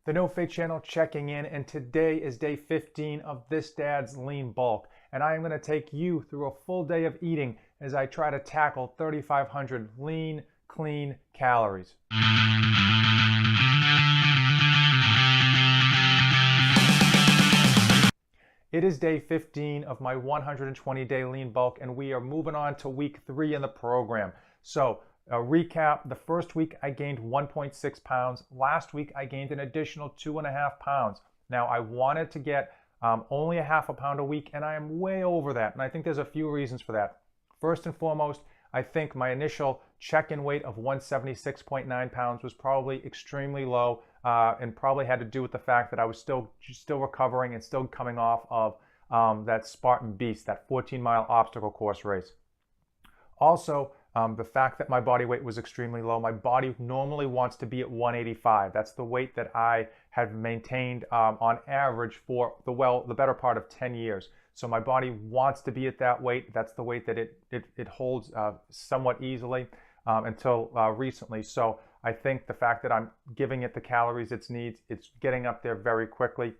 The No Fake channel checking in, and today is day 15 of This Dad's Lean Bulk, and I am going to take you through a full day of eating as I try to tackle 3,500 lean, clean calories. It is day 15 of my 120-day lean bulk, and we are moving on to week 3 in the program. So, a recap, the first week I gained 1.6 pounds. Last week I gained an additional 2.5 pounds. Now I wanted to get only a half a pound a week, and I am way over that. And I think there's a few reasons for that. First and foremost, I think my initial check-in weight of 176.9 pounds was probably extremely low and probably had to do with the fact that I was still recovering and still coming off of that Spartan Beast, that 14-mile obstacle course race. Also, the fact that my body weight was extremely low. My body normally wants to be at 185. That's the weight that I have maintained on average for the better part of 10 years. So my body wants to be at that weight. That's the weight that it holds somewhat easily until recently. So I think the fact that I'm giving it the calories it needs, it's getting up there very quickly.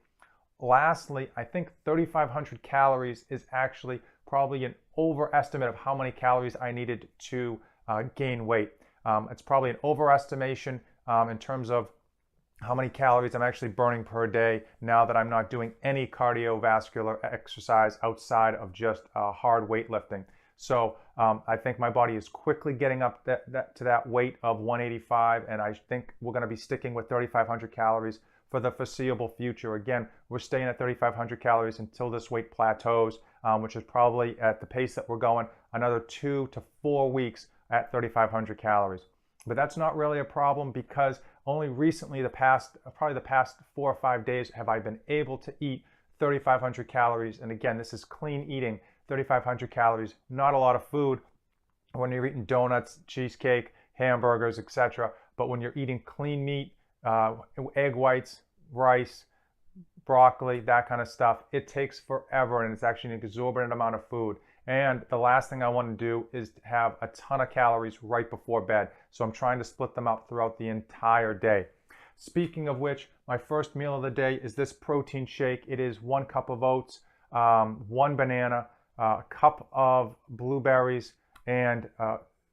Lastly, I think 3,500 calories is actually probably an overestimate of how many calories I needed to gain weight. It's probably an overestimation in terms of how many calories I'm actually burning per day now that I'm not doing any cardiovascular exercise outside of just hard weightlifting. So I think my body is quickly getting up to that weight of 185, and I think we're going to be sticking with 3,500 calories for the foreseeable future. Again, we're staying at 3,500 calories until this weight plateaus, which is probably at the pace that we're going another 2 to 4 weeks at 3,500 calories. But that's not really a problem because only recently, probably the past 4 or 5 days, have I been able to eat 3,500 calories. And again, this is clean eating, 3,500 calories, not a lot of food when you're eating donuts, cheesecake, hamburgers, etc. But when you're eating clean meat, egg whites, rice, broccoli, that kind of stuff, it takes forever, and it's actually an exorbitant amount of food. And the last thing I want to do is have a ton of calories right before bed. So I'm trying to split them up throughout the entire day. Speaking of which, my first meal of the day is this protein shake. It is 1 cup of oats, 1 banana, a cup of blueberries, and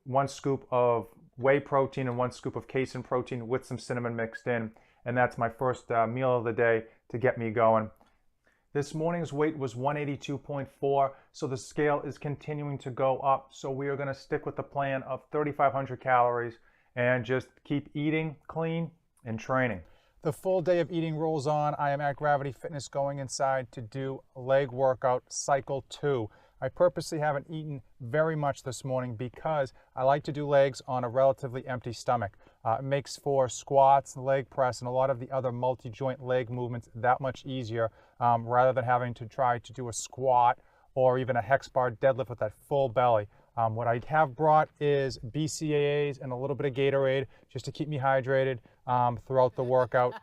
1 scoop of whey protein and 1 scoop of casein protein with some cinnamon mixed in. And that's my first meal of the day to get me going. This morning's weight was 182.4, so the scale is continuing to go up. So we are going to stick with the plan of 3,500 calories and just keep eating clean and training. The full day of eating rolls on. I am at Gravit Fitness going inside to do leg workout cycle 2. I purposely haven't eaten very much this morning because I like to do legs on a relatively empty stomach. It makes for squats, leg press, and a lot of the other multi-joint leg movements that much easier rather than having to try to do a squat or even a hex bar deadlift with that full belly. What I have brought is BCAAs and a little bit of Gatorade just to keep me hydrated throughout the workout.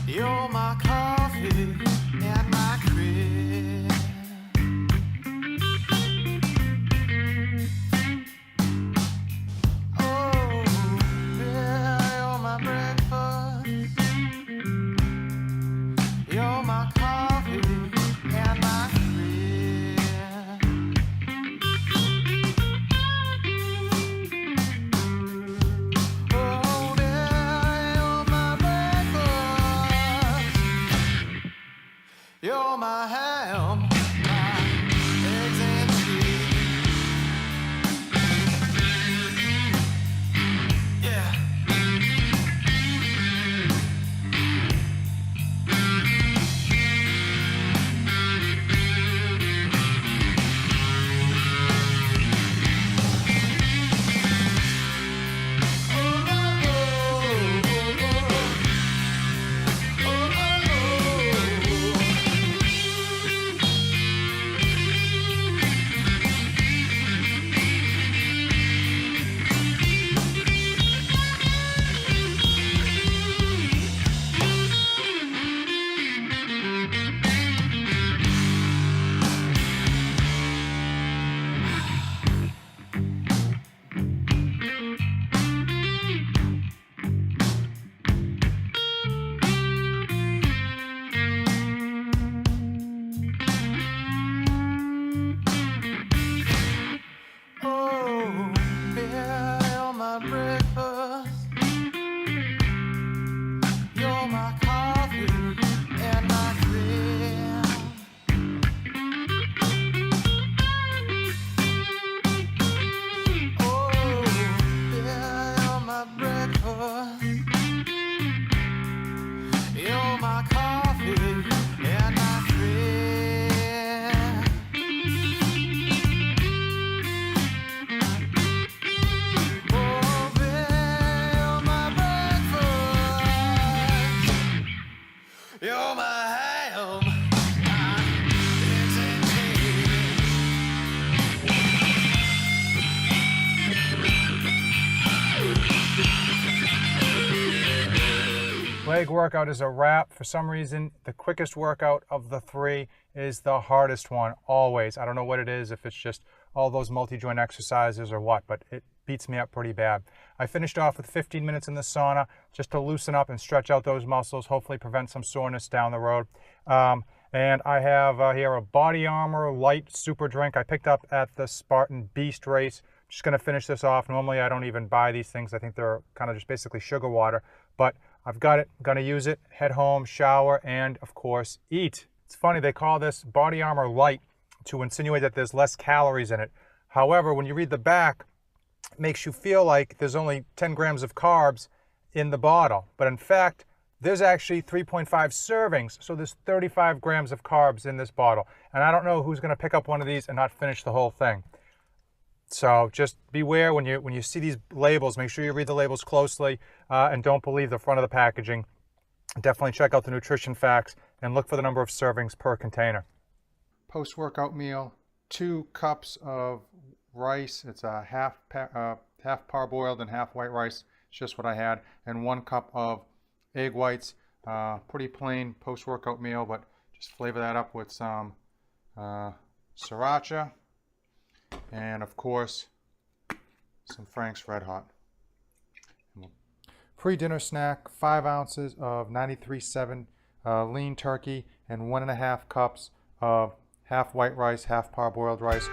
You're my coffee and my cream. Oh, yeah, you're my breakfast. You're my coffee and my cream. Oh, yeah, you're my breakfast. You're my ham, my eggs and cheese. Yeah. Oh, oh, oh, oh, oh. leg workout is a wrap. For some reason, the quickest workout of the three is the hardest one, always. I don't know what it is, if it's just all those multi-joint exercises or what, but it beats me up pretty bad. I finished off with 15 minutes in the sauna just to loosen up and stretch out those muscles, hopefully prevent some soreness down the road. And I have here a Body Armor Light Super Drink I picked up at the Spartan Beast race. Just going to finish this off. Normally I don't even buy these things. I think they're kind of just basically sugar water, but I've got it. I'm going to use it, head home, shower, and of course eat. It's funny, they call this Body Armor Light to insinuate that there's less calories in it. However, when you read the back, it makes you feel like there's only 10 grams of carbs in the bottle. But in fact, there's actually 3.5 servings, so there's 35 grams of carbs in this bottle. And I don't know who's going to pick up one of these and not finish the whole thing. So just beware when you see these labels. Make sure you read the labels closely and don't believe the front of the packaging. Definitely check out the nutrition facts and look for the number of servings per container. Post-workout meal, 2 cups of rice. It's a half parboiled and half white rice. It's just what I had. And 1 cup of egg whites. Pretty plain post-workout meal, but just flavor that up with some sriracha and of course some Frank's Red Hot. Pre-dinner snack, 5 ounces of 93.7 lean turkey and 1.5 cups of half white rice, half parboiled rice.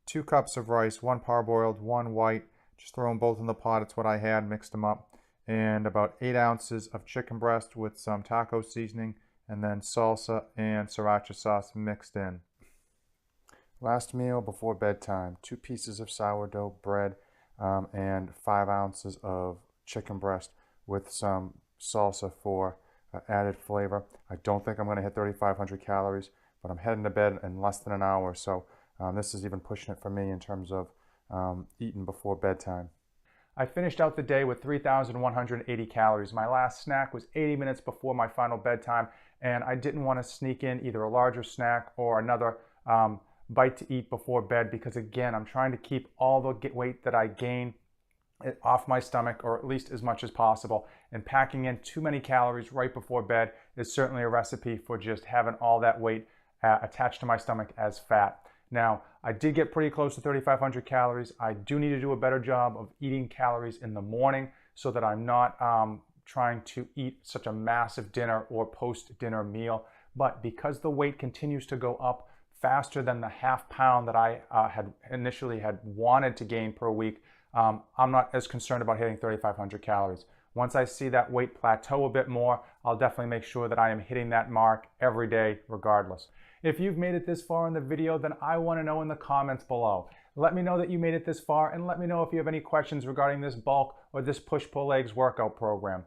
2 cups of rice, 1 parboiled, 1 white. Just throw them both in the pot. It's what I had, mixed them up. And about 8 ounces of chicken breast with some taco seasoning, and then salsa and sriracha sauce mixed in. Last meal before bedtime, 2 pieces of sourdough bread and 5 ounces of chicken breast with some salsa for added flavor. I don't think I'm going to hit 3,500 calories, but I'm heading to bed in less than an hour, so this is even pushing it for me in terms of eating before bedtime. I finished out the day with 3,180 calories. My last snack was 80 minutes before my final bedtime, and I didn't want to sneak in either a larger snack or another bite to eat before bed because, again, I'm trying to keep all the weight that I gain off my stomach, or at least as much as possible. And packing in too many calories right before bed is certainly a recipe for just having all that weight attached to my stomach as fat. Now, I did get pretty close to 3,500 calories. I do need to do a better job of eating calories in the morning so that I'm not trying to eat such a massive dinner or post-dinner meal. But because the weight continues to go up faster than the half pound that I had initially wanted to gain per week, I'm not as concerned about hitting 3,500 calories. Once I see that weight plateau a bit more, I'll definitely make sure that I am hitting that mark every day regardless. If you've made it this far in the video, then I want to know in the comments below. Let me know that you made it this far, and let me know if you have any questions regarding this bulk or this push-pull legs workout program.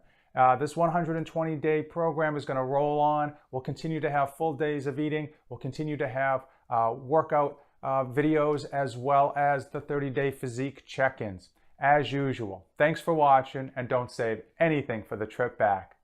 This 120-day program is going to roll on. We'll continue to have full days of eating. We'll continue to have workout videos as well as the 30-day physique check-ins. As usual, thanks for watching, and don't save anything for the trip back.